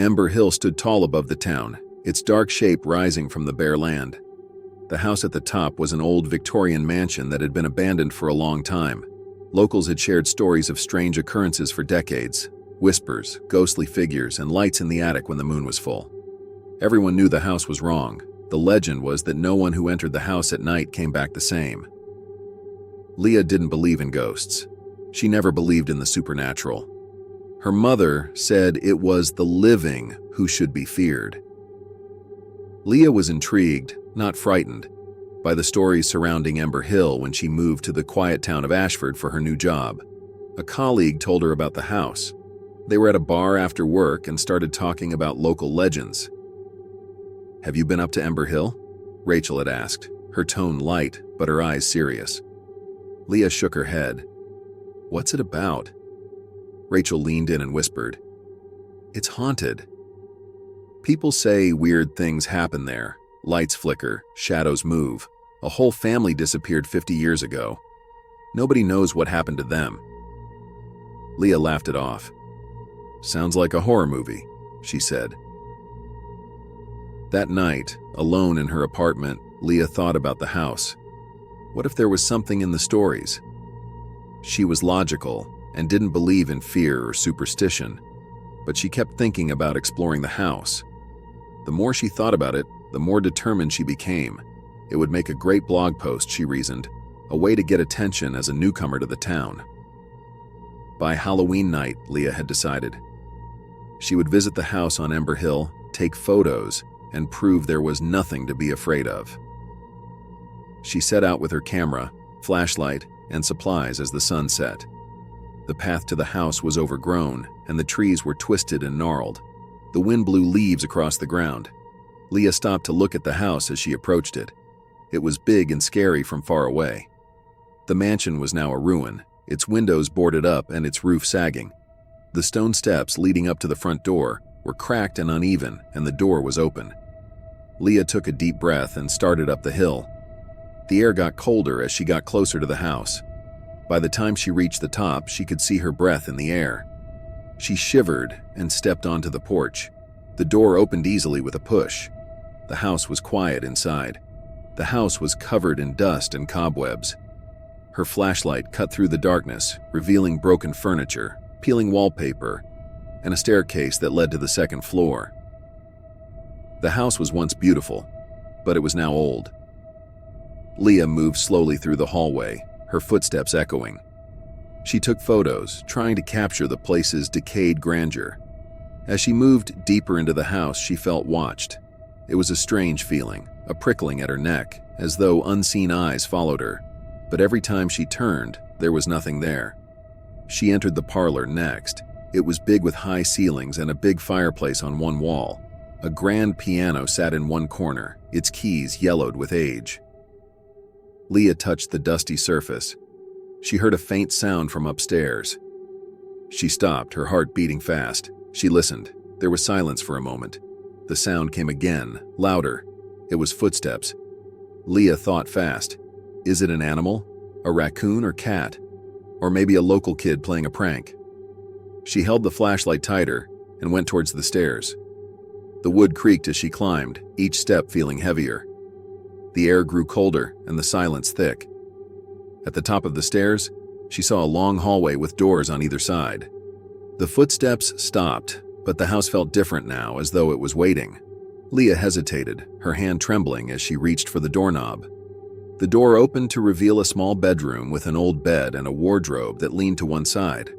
Ember Hill stood tall above the town, its dark shape rising from the bare land. The house at the top was an old Victorian mansion that had been abandoned for a long time. Locals had shared stories of strange occurrences for decades: whispers, ghostly figures, and lights in the attic when the moon was full. Everyone knew the house was wrong. The legend was that no one who entered the house at night came back the same. Leah didn't believe in ghosts. She never believed in the supernatural. Her mother said it was the living who should be feared. Leah was intrigued, not frightened, by the stories surrounding Ember Hill when she moved to the quiet town of Ashford for her new job. A colleague told her about the house. They were at a bar after work and started talking about local legends. "Have you been up to Ember Hill?" Rachel had asked, her tone light but her eyes serious. Leah shook her head. "What's it about?" Rachel leaned in and whispered, "It's haunted. People say weird things happen there. Lights flicker, shadows move. A whole family disappeared 50 years ago. Nobody knows what happened to them." Leah laughed it off. "Sounds like a horror movie," she said. That night, alone in her apartment, Leah thought about the house. What if there was something in the stories? She was logical and didn't believe in fear or superstition, but she kept thinking about exploring the house. The more she thought about it, the more determined she became. It would make a great blog post, she reasoned, a way to get attention as a newcomer to the town. By Halloween night, Leah had decided, she would visit the house on Ember Hill, take photos, and prove there was nothing to be afraid of. She set out with her camera, flashlight, and supplies as the sun set. The path to the house was overgrown, and the trees were twisted and gnarled. The wind blew leaves across the ground. Leah stopped to look at the house as she approached it. It was big and scary from far away. The mansion was now a ruin, its windows boarded up and its roof sagging. The stone steps leading up to the front door were cracked and uneven, and the door was open. Leah took a deep breath and started up the hill. The air got colder as she got closer to the house. By the time she reached the top, she could see her breath in the air. She shivered and stepped onto the porch. The door opened easily with a push. The house was quiet inside. The house was covered in dust and cobwebs. Her flashlight cut through the darkness, revealing broken furniture, peeling wallpaper, and a staircase that led to the second floor. The house was once beautiful, but it was now old. Leah moved slowly through the hallway, her footsteps echoing. She took photos, trying to capture the place's decayed grandeur. As she moved deeper into the house, she felt watched. It was a strange feeling, a prickling at her neck, as though unseen eyes followed her. But every time she turned, there was nothing there. She entered the parlor next. It was big with high ceilings and a big fireplace on one wall. A grand piano sat in one corner, its keys yellowed with age. Leah touched the dusty surface. She heard a faint sound from upstairs. She stopped, her heart beating fast. She listened. There was silence for a moment. The sound came again, louder. It was footsteps. Leah thought fast. Is it an animal? A raccoon or cat? Or maybe a local kid playing a prank? She held the flashlight tighter and went towards the stairs. The wood creaked as she climbed, each step feeling heavier. The air grew colder and the silence thick. At the top of the stairs, she saw a long hallway with doors on either side. The footsteps stopped, but the house felt different now, as though it was waiting. Leah hesitated, her hand trembling as she reached for the doorknob. The door opened to reveal a small bedroom with an old bed and a wardrobe that leaned to one side.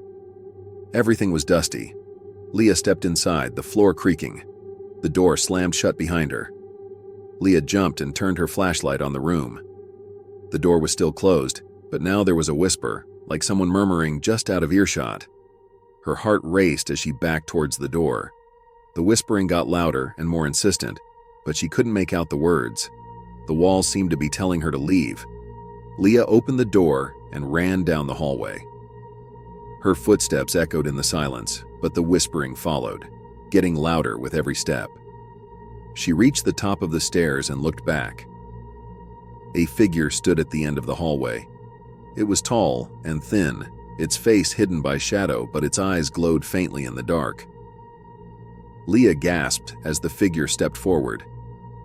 Everything was dusty. Leah stepped inside, the floor creaking. The door slammed shut behind her. Leah jumped and turned her flashlight on the room. The door was still closed, but now there was a whisper, like someone murmuring just out of earshot. Her heart raced as she backed towards the door. The whispering got louder and more insistent, but she couldn't make out the words. The walls seemed to be telling her to leave. Leah opened the door and ran down the hallway. Her footsteps echoed in the silence, but the whispering followed, getting louder with every step. She reached the top of the stairs and looked back. A figure stood at the end of the hallway. It was tall and thin, its face hidden by shadow, but its eyes glowed faintly in the dark. Leah gasped as the figure stepped forward.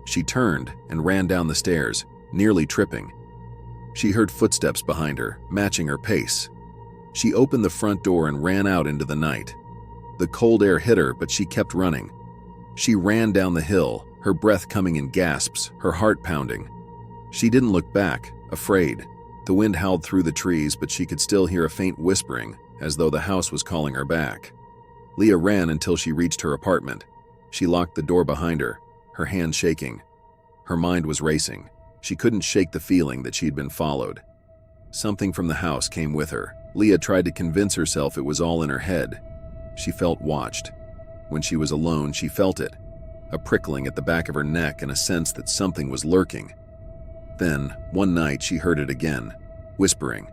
She turned and ran down the stairs, nearly tripping. She heard footsteps behind her, matching her pace. She opened the front door and ran out into the night. The cold air hit her, but she kept running. She ran down the hill, her breath coming in gasps, her heart pounding. She didn't look back, afraid. The wind howled through the trees, but she could still hear a faint whispering, as though the house was calling her back. Leah ran until she reached her apartment. She locked the door behind her, her hands shaking. Her mind was racing. She couldn't shake the feeling that she'd been followed. Something from the house came with her. Leah tried to convince herself it was all in her head. She felt watched. When she was alone, she felt it, a prickling at the back of her neck and a sense that something was lurking. Then, one night, she heard it again, whispering.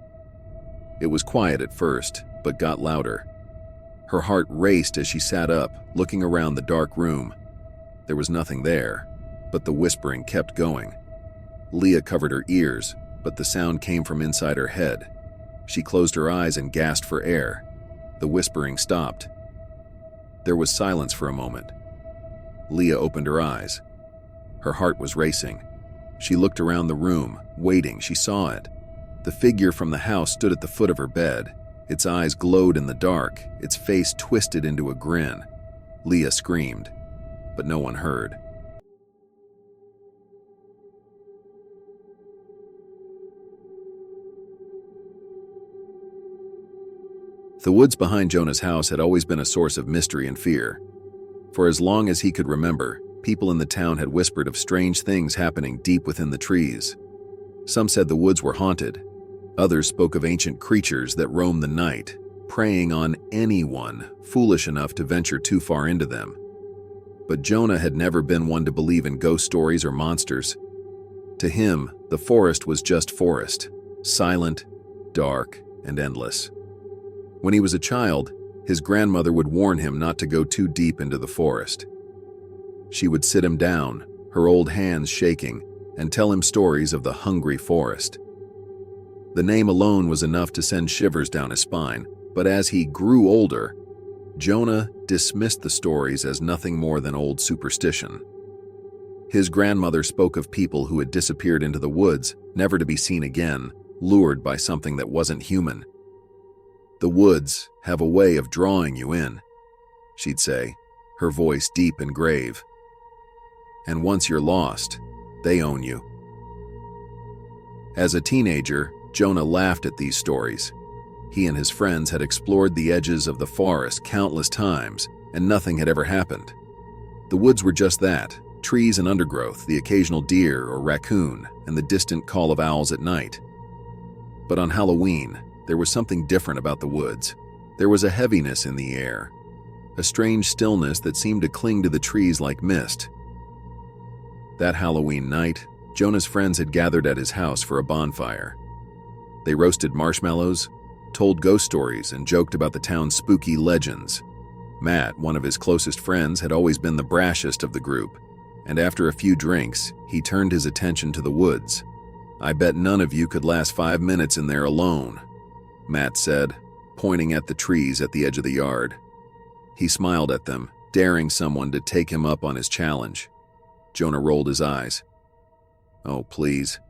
It was quiet at first, but got louder. Her heart raced as she sat up, looking around the dark room. There was nothing there, but the whispering kept going. Leah covered her ears, but the sound came from inside her head. She closed her eyes and gasped for air. The whispering stopped. There was silence for a moment. Leah opened her eyes. Her heart was racing. She looked around the room, waiting. She saw it. The figure from the house stood at the foot of her bed. Its eyes glowed in the dark, its face twisted into a grin. Leah screamed, but no one heard. The woods behind Jonah's house had always been a source of mystery and fear. For as long as he could remember, people in the town had whispered of strange things happening deep within the trees. Some said the woods were haunted. Others spoke of ancient creatures that roamed the night, preying on anyone foolish enough to venture too far into them. But Jonah had never been one to believe in ghost stories or monsters. To him, the forest was just forest, silent, dark, and endless. When he was a child, his grandmother would warn him not to go too deep into the forest. She would sit him down, her old hands shaking, and tell him stories of the hungry forest. The name alone was enough to send shivers down his spine, but as he grew older, Jonah dismissed the stories as nothing more than old superstition. His grandmother spoke of people who had disappeared into the woods, never to be seen again, lured by something that wasn't human. The woods have a way of drawing you in, she'd say, her voice deep and grave. And once you're lost, they own you. As a teenager, Jonah laughed at these stories. He and his friends had explored the edges of the forest countless times, and nothing had ever happened. The woods were just that, trees and undergrowth, the occasional deer or raccoon, and the distant call of owls at night. But on Halloween, there was something different about the woods. There was a heaviness in the air, a strange stillness that seemed to cling to the trees like mist. That Halloween night, Jonah's friends had gathered at his house for a bonfire. They roasted marshmallows, told ghost stories, and joked about the town's spooky legends. Matt, one of his closest friends, had always been the brashest of the group, and after a few drinks, he turned his attention to the woods. "I bet none of you could last 5 minutes in there alone," Matt said, pointing at the trees at the edge of the yard. He smiled at them, daring someone to take him up on his challenge. Jonah rolled his eyes. "Oh, please.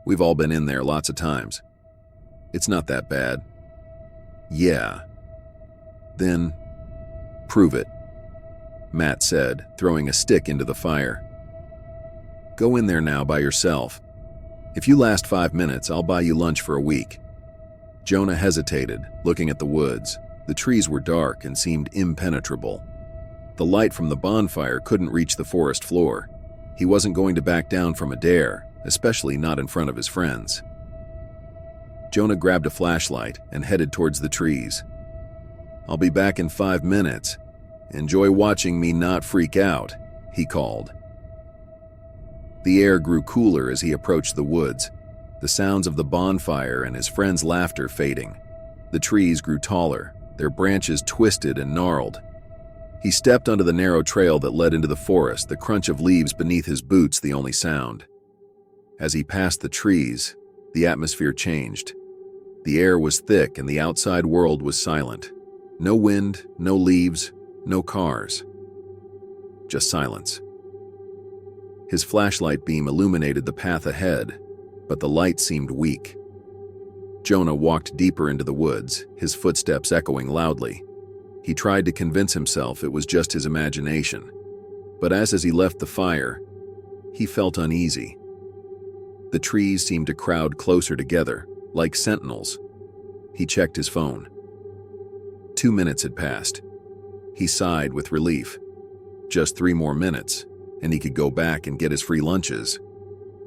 We've all been in there lots of times. It's not that bad." "Yeah." "Then, prove it," Matt said, throwing a stick into the fire. "Go in there now by yourself. If you last 5 minutes, I'll buy you lunch for a week." Jonah hesitated, looking at the woods. The trees were dark and seemed impenetrable. The light from the bonfire couldn't reach the forest floor. He wasn't going to back down from a dare, especially not in front of his friends. Jonah grabbed a flashlight and headed towards the trees. "I'll be back in 5 minutes. Enjoy watching me not freak out," he called. The air grew cooler as he approached the woods, the sounds of the bonfire and his friends' laughter fading. The trees grew taller, their branches twisted and gnarled. He stepped onto the narrow trail that led into the forest, the crunch of leaves beneath his boots the only sound. As he passed the trees, the atmosphere changed. The air was thick and the outside world was silent. No wind, no leaves, no cars. just silence. His flashlight beam illuminated the path ahead, but the light seemed weak. Jonah walked deeper into the woods, his footsteps echoing loudly. He tried to convince himself it was just his imagination, but as he left the fire, he felt uneasy. The trees seemed to crowd closer together, like sentinels. He checked his phone. 2 minutes had passed. He sighed with relief. Just 3 more minutes, and he could go back and get his free lunches.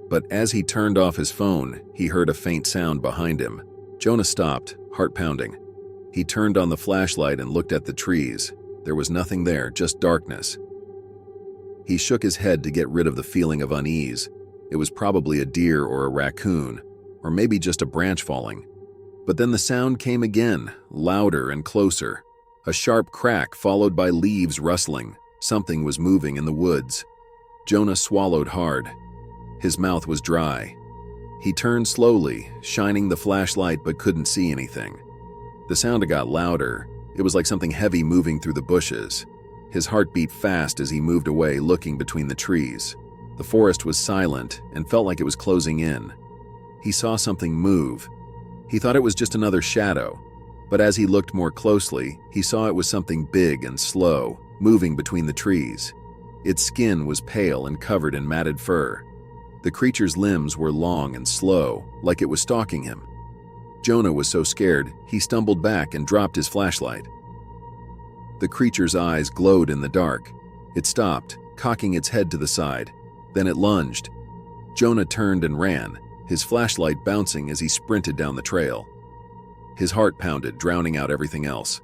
But as he turned off his phone, he heard a faint sound behind him. Jonah stopped, heart pounding. He turned on the flashlight and looked at the trees. There was nothing there, just darkness. He shook his head to get rid of the feeling of unease. It was probably a deer or a raccoon, or maybe just a branch falling. But then the sound came again, louder and closer. A sharp crack followed by leaves rustling. Something was moving in the woods. Jonah swallowed hard. His mouth was dry. He turned slowly, shining the flashlight but couldn't see anything. The sound got louder. It was like something heavy moving through the bushes. His heart beat fast as he moved away, looking between the trees. The forest was silent and felt like it was closing in. He saw something move. He thought it was just another shadow, but as he looked more closely, he saw it was something big and slow, moving between the trees. Its skin was pale and covered in matted fur. The creature's limbs were long and slow, like it was stalking him. Jonah was so scared, he stumbled back and dropped his flashlight. The creature's eyes glowed in the dark. It stopped, cocking its head to the side. Then it lunged. Jonah turned and ran, his flashlight bouncing as he sprinted down the trail. His heart pounded, drowning out everything else.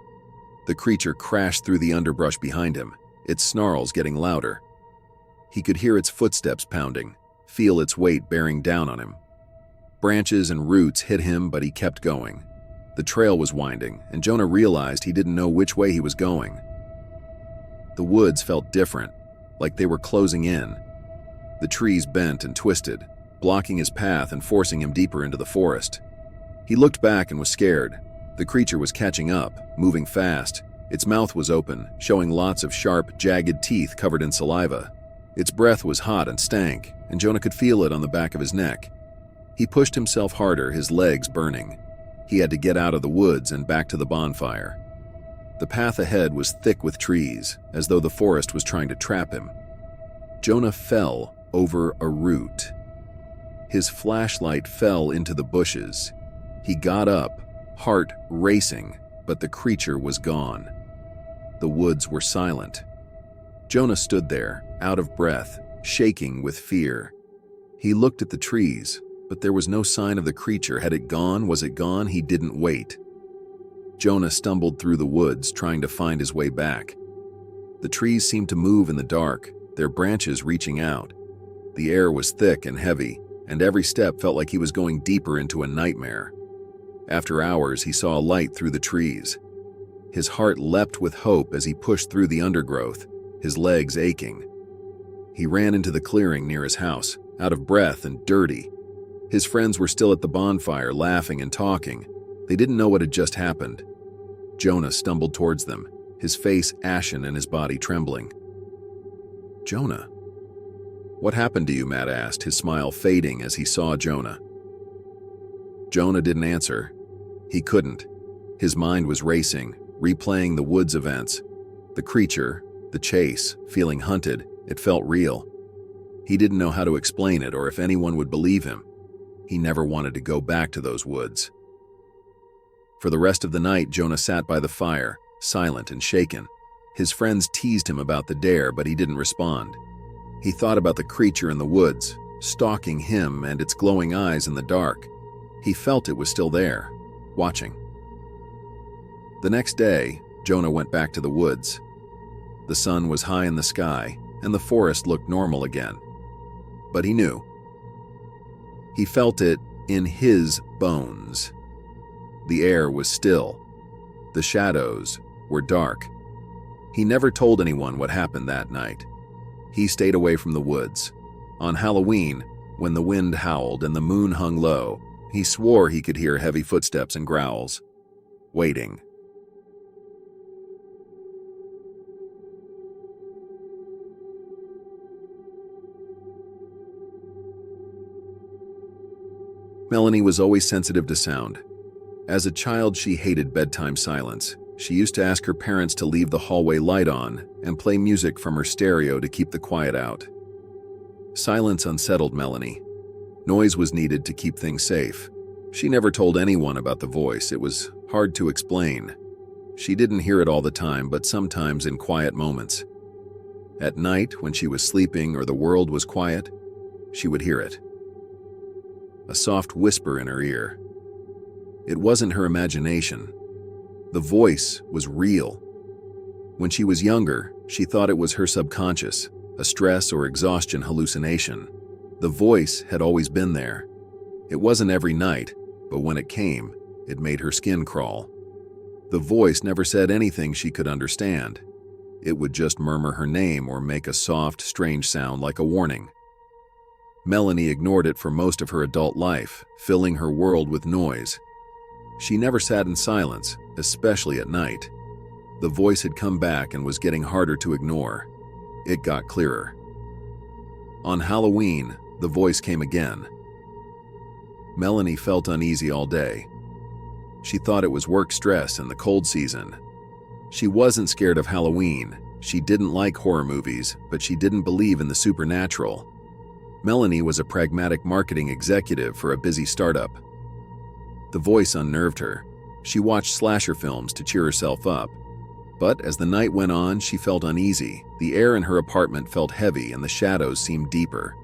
The creature crashed through the underbrush behind him, its snarls getting louder. He could hear its footsteps pounding, feel its weight bearing down on him. Branches and roots hit him, but he kept going. The trail was winding, and Jonah realized he didn't know which way he was going. The woods felt different, like they were closing in. The trees bent and twisted, blocking his path and forcing him deeper into the forest. He looked back and was scared. The creature was catching up, moving fast. Its mouth was open, showing lots of sharp, jagged teeth covered in saliva. Its breath was hot and stank, and Jonah could feel it on the back of his neck. He pushed himself harder, his legs burning. He had to get out of the woods and back to the bonfire. The path ahead was thick with trees, as though the forest was trying to trap him. Jonah fell over a root. His flashlight fell into the bushes. He got up, heart racing, but the creature was gone. The woods were silent. Jonah stood there, out of breath, shaking with fear. He looked at the trees, but there was no sign of the creature. Had it gone? Was it gone? He didn't wait. Jonah stumbled through the woods, trying to find his way back. The trees seemed to move in the dark, their branches reaching out. The air was thick and heavy, and every step felt like he was going deeper into a nightmare. After hours, he saw a light through the trees. His heart leapt with hope as he pushed through the undergrowth, his legs aching. He ran into the clearing near his house, out of breath and dirty. His friends were still at the bonfire, laughing and talking. They didn't know what had just happened. Jonah stumbled towards them, his face ashen and his body trembling. "Jonah, what happened to you?" Matt asked, his smile fading as he saw Jonah. Jonah didn't answer. He couldn't. His mind was racing, replaying the woods events. The creature, the chase, feeling hunted, it felt real. He didn't know how to explain it or if anyone would believe him. He never wanted to go back to those woods. For the rest of the night, Jonah sat by the fire, silent and shaken. His friends teased him about the dare, but he didn't respond. He thought about the creature in the woods, stalking him and its glowing eyes in the dark. He felt it was still there, watching. The next day, Jonah went back to the woods. The sun was high in the sky, and the forest looked normal again. But he knew. He felt it in his bones. The air was still. The shadows were dark. He never told anyone what happened that night. He stayed away from the woods. On Halloween, when the wind howled and the moon hung low, he swore he could hear heavy footsteps and growls, waiting. Melanie was always sensitive to sound. As a child, she hated bedtime silence. She used to ask her parents to leave the hallway light on and play music from her stereo to keep the quiet out. Silence unsettled Melanie. Noise was needed to keep things safe. She never told anyone about the voice. It was hard to explain. She didn't hear it all the time, but sometimes in quiet moments. At night, when she was sleeping or the world was quiet, she would hear it. A soft whisper in her ear. It wasn't her imagination. The voice was real. When she was younger, she thought it was her subconscious, a stress or exhaustion hallucination. The voice had always been there. It wasn't every night, but when it came, it made her skin crawl. The voice never said anything she could understand. It would just murmur her name or make a soft, strange sound like a warning. Melanie ignored it for most of her adult life, filling her world with noise. She never sat in silence, especially at night. The voice had come back and was getting harder to ignore. It got clearer. On Halloween, the voice came again. Melanie felt uneasy all day. She thought it was work stress and the cold season. She wasn't scared of Halloween. She didn't like horror movies, but she didn't believe in the supernatural. Melanie was a pragmatic marketing executive for a busy startup. The voice unnerved her. She watched slasher films to cheer herself up. But as the night went on, she felt uneasy. The air in her apartment felt heavy and the shadows seemed deeper.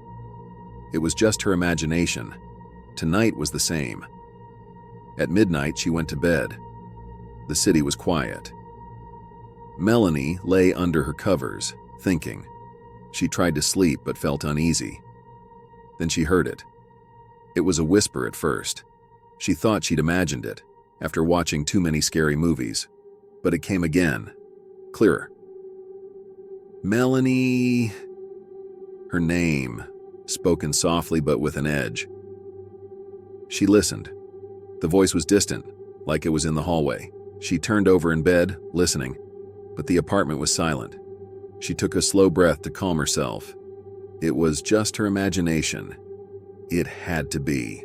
It was just her imagination. Tonight was the same. At midnight, she went to bed. The city was quiet. Melanie lay under her covers, thinking. She tried to sleep but felt uneasy. Then she heard it. It was a whisper at first. She thought she'd imagined it, after watching too many scary movies. But it came again, clearer. Melanie. Her name, spoken softly but with an edge. She listened. The voice was distant, like it was in the hallway. She turned over in bed, listening, but the apartment was silent. She took a slow breath to calm herself. It was just her imagination. It had to be.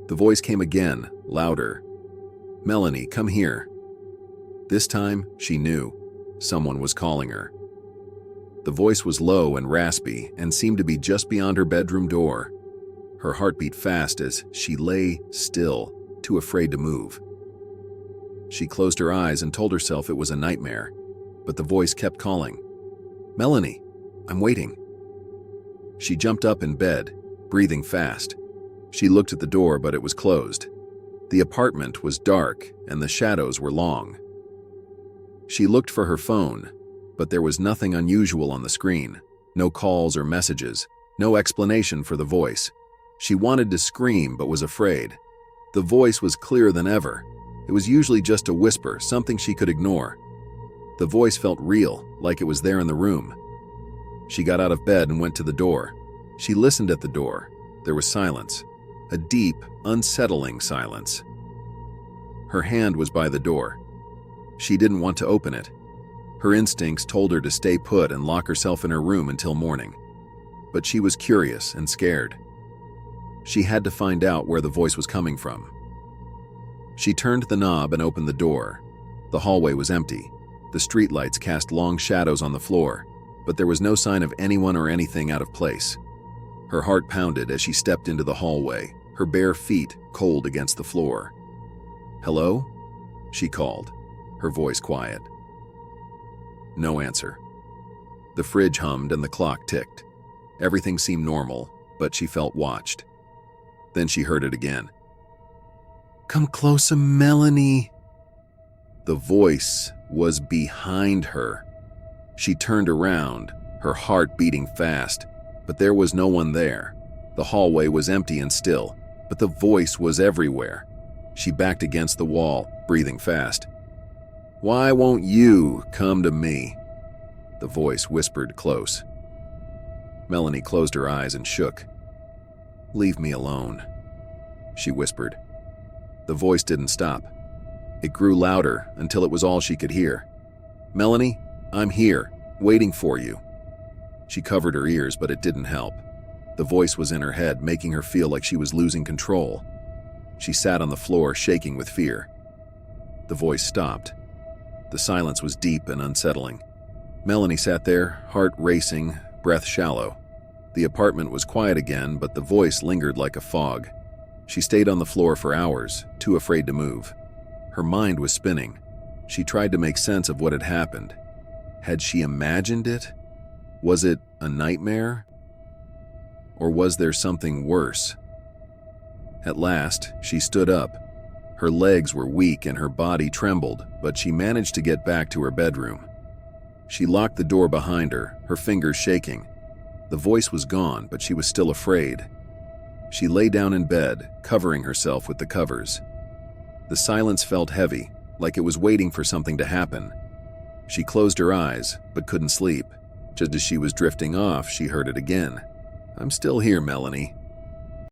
The voice came again, louder. Melanie, come here. This time, she knew. Someone was calling her. The voice was low and raspy and seemed to be just beyond her bedroom door. Her heart beat fast as she lay still, too afraid to move. She closed her eyes and told herself it was a nightmare, but the voice kept calling. Melanie, I'm waiting. She jumped up in bed, breathing fast. She looked at the door, but it was closed. The apartment was dark and the shadows were long. She looked for her phone, but there was nothing unusual on the screen. No calls or messages, no explanation for the voice. She wanted to scream but was afraid. The voice was clearer than ever. It was usually just a whisper, something she could ignore. The voice felt real, like it was there in the room. She got out of bed and went to the door. She listened at the door. There was silence, a deep, unsettling silence. Her hand was by the door. She didn't want to open it. Her instincts told her to stay put and lock herself in her room until morning. But she was curious and scared. She had to find out where the voice was coming from. She turned the knob and opened the door. The hallway was empty. The streetlights cast long shadows on the floor, but there was no sign of anyone or anything out of place. Her heart pounded as she stepped into the hallway, her bare feet cold against the floor. "Hello?" she called, her voice quiet. No answer. The fridge hummed and the clock ticked. Everything seemed normal, but she felt watched. Then she heard it again. "Come closer, Melanie." The voice was behind her. She turned around, her heart beating fast, but there was no one there. The hallway was empty and still, but the voice was everywhere. She backed against the wall, breathing fast. "Why won't you come to me?" The voice whispered close. Melanie closed her eyes and shook. "Leave me alone," she whispered. The voice didn't stop. It grew louder until it was all she could hear. "Melanie, I'm here, waiting for you." She covered her ears, but it didn't help. The voice was in her head, making her feel like she was losing control. She sat on the floor, shaking with fear. The voice stopped. The silence was deep and unsettling. Melanie sat there, heart racing, breath shallow. The apartment was quiet again, but the voice lingered like a fog. She stayed on the floor for hours, too afraid to move. Her mind was spinning. She tried to make sense of what had happened. Had she imagined it? Was it a nightmare? Or was there something worse? At last, she stood up. Her legs were weak and her body trembled, but she managed to get back to her bedroom. She locked the door behind her, her fingers shaking. The voice was gone, but she was still afraid. She lay down in bed, covering herself with the covers. The silence felt heavy, like it was waiting for something to happen. She closed her eyes, but couldn't sleep. Just as she was drifting off, she heard it again. "I'm still here, Melanie.